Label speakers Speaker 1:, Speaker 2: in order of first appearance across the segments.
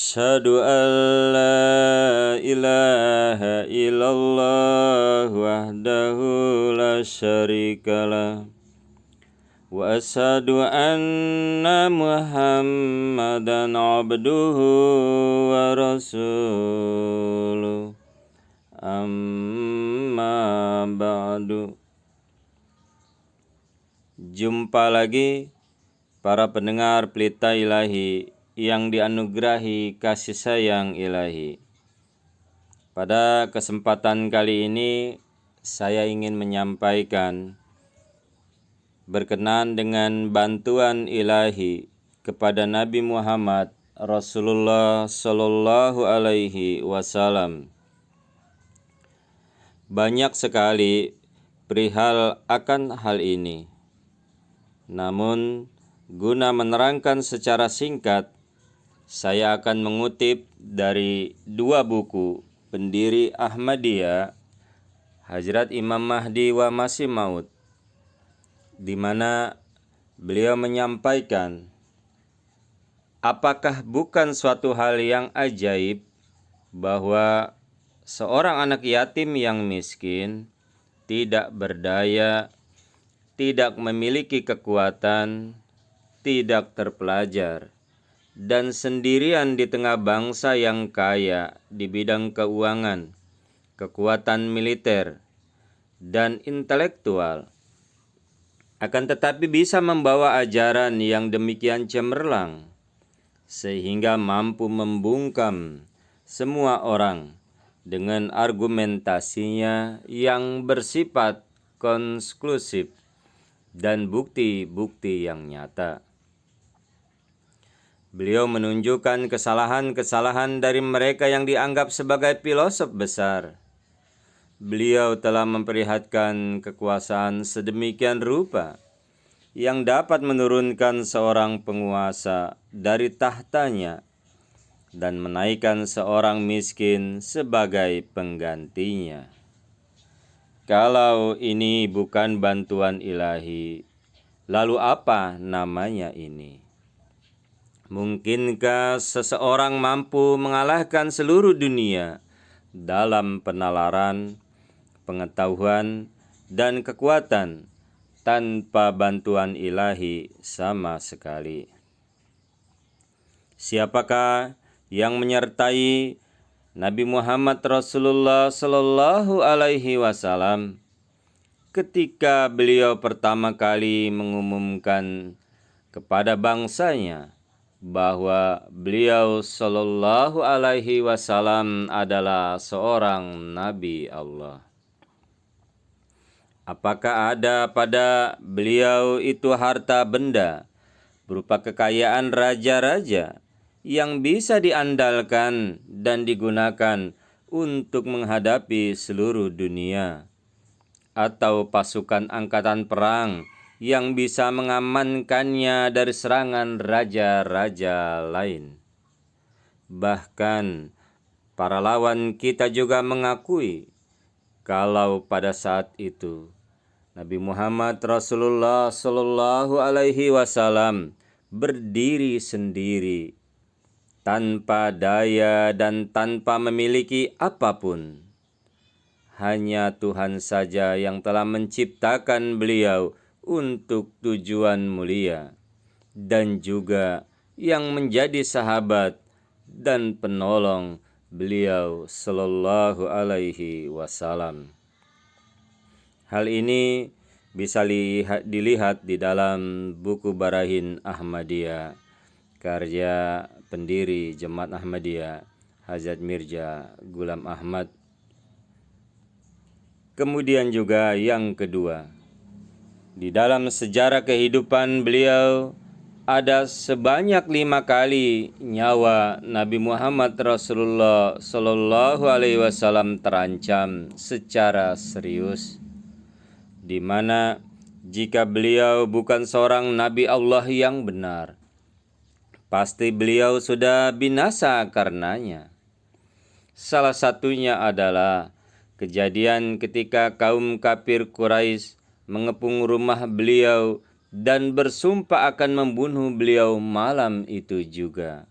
Speaker 1: Asyhadu an la ilaha illallah wahdahu la syarikalah wa asyhadu anna Muhammadan abduhu wa rasuluh amma ba'du. Jumpa lagi para pendengar Pelita Ilahi yang dianugerahi kasih sayang ilahi. Pada kesempatan kali ini saya ingin menyampaikan berkenan dengan bantuan ilahi kepada Nabi Muhammad Rasulullah Sallallahu Alaihi Wasallam. Banyak sekali perihal akan hal ini. Namun guna menerangkan secara singkat, saya akan mengutip dari dua buku pendiri Ahmadiyah, Hadrat Imam Mahdi wa Masih Maud, di mana beliau menyampaikan, apakah bukan suatu hal yang ajaib bahwa seorang anak yatim yang miskin, tidak berdaya, tidak memiliki kekuatan, tidak terpelajar, dan sendirian di tengah bangsa yang kaya di bidang keuangan, kekuatan militer, dan intelektual, akan tetapi bisa membawa ajaran yang demikian cemerlang, sehingga mampu membungkam semua orang dengan argumentasinya yang bersifat konklusif dan bukti-bukti yang nyata. Beliau menunjukkan kesalahan-kesalahan dari mereka yang dianggap sebagai filosof besar. Beliau telah memperlihatkan kekuasaan sedemikian rupa yang dapat menurunkan seorang penguasa dari tahtanya dan menaikkan seorang miskin sebagai penggantinya. Kalau ini bukan bantuan ilahi, lalu apa namanya ini? Mungkinkah seseorang mampu mengalahkan seluruh dunia dalam penalaran, pengetahuan, dan kekuatan tanpa bantuan ilahi sama sekali? Siapakah yang menyertai Nabi Muhammad Rasulullah Sallallahu Alaihi Wasallam ketika beliau pertama kali mengumumkan kepada bangsanya bahwa beliau Sallallahu Alaihi Wasallam adalah seorang Nabi Allah? Apakah ada pada beliau itu harta benda berupa kekayaan raja-raja yang bisa diandalkan dan digunakan untuk menghadapi seluruh dunia, atau pasukan angkatan perang yang bisa mengamankannya dari serangan raja-raja lain? Bahkan para lawan kita juga mengakui kalau pada saat itu Nabi Muhammad Rasulullah Sallallahu Alaihi Wasallam berdiri sendiri tanpa daya dan tanpa memiliki apapun. Hanya Tuhan saja yang telah menciptakan beliau untuk tujuan mulia, dan juga yang menjadi sahabat dan penolong beliau Sallallahu Alaihi Wasallam. Hal ini bisa dilihat di dalam buku Barahin Ahmadiyah, karya pendiri Jemaat Ahmadiyah, Hazrat Mirza Ghulam Ahmad. Kemudian juga yang kedua, di dalam sejarah kehidupan beliau ada sebanyak 5 kali nyawa Nabi Muhammad Rasulullah Sallallahu Alaihi Wasallam terancam secara serius, di mana jika beliau bukan seorang Nabi Allah yang benar, pasti beliau sudah binasa karenanya. Salah satunya adalah kejadian ketika kaum kafir Quraisy mengepung rumah beliau dan bersumpah akan membunuh beliau malam itu juga.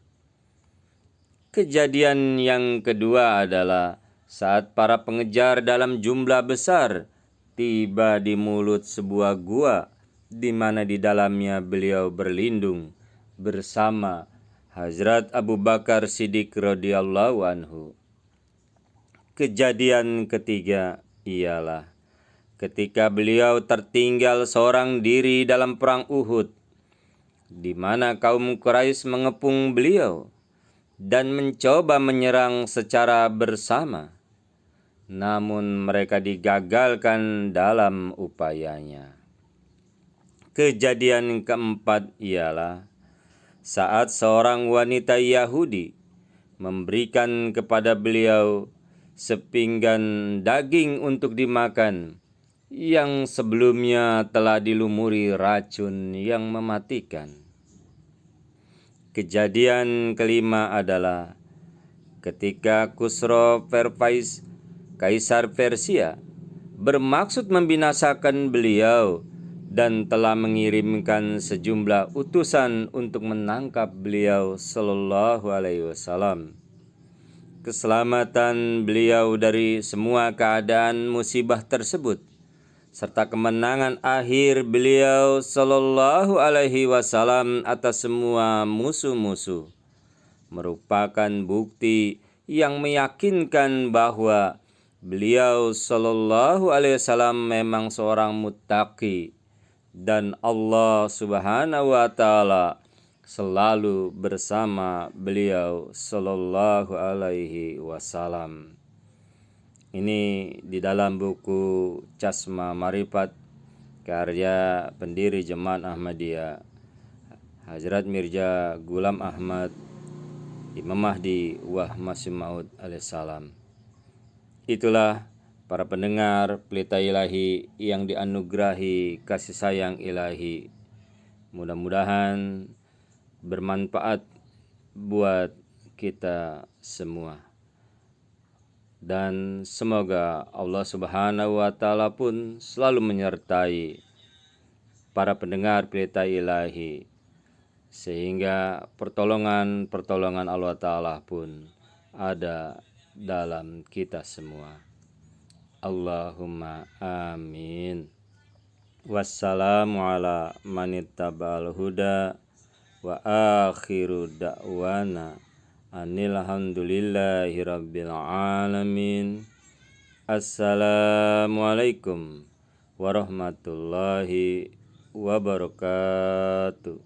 Speaker 1: Kejadian yang kedua adalah saat para pengejar dalam jumlah besar tiba di mulut sebuah gua di mana di dalamnya beliau berlindung bersama Hazrat Abu Bakar Siddiq radhiyallahu anhu. Kejadian ketiga ialah ketika beliau tertinggal seorang diri dalam perang Uhud, di mana kaum Quraisy mengepung beliau dan mencoba menyerang secara bersama, namun mereka digagalkan dalam upayanya. Kejadian keempat ialah saat seorang wanita Yahudi memberikan kepada beliau sepinggan daging untuk dimakan yang sebelumnya telah dilumuri racun yang mematikan. Kejadian kelima adalah ketika Khusro Pervez, Kaisar Persia, bermaksud membinasakan beliau dan telah mengirimkan sejumlah utusan untuk menangkap beliau sallallahu alaihi wasallam. Keselamatan beliau dari semua keadaan musibah tersebut serta kemenangan akhir beliau sallallahu alaihi wasallam atas semua musuh-musuh merupakan bukti yang meyakinkan bahwa beliau sallallahu alaihi wasallam memang seorang muttaqi dan Allah Subhanahu wa taala selalu bersama beliau sallallahu alaihi wasallam. Ini di dalam buku Chashma Marifat karya pendiri Jemaat Ahmadiyah Hazrat Mirza Ghulam Ahmad Imam Mahdi Wah Masih Maud alaihissalam. Itulah para pendengar Pelita Ilahi yang dianugerahi kasih sayang ilahi. Mudah-mudahan bermanfaat buat kita semua. Dan semoga Allah Subhanahu wa taala pun selalu menyertai para pendengar Pelita Ilahi, sehingga pertolongan Allah taala pun ada dalam kita semua. Allahumma amin. Wassalamu ala manittaba'al huda wa akhiru da'wana anilhamdulillahi rabbil alamin. Assalamualaikum warahmatullahi wabarakatuh.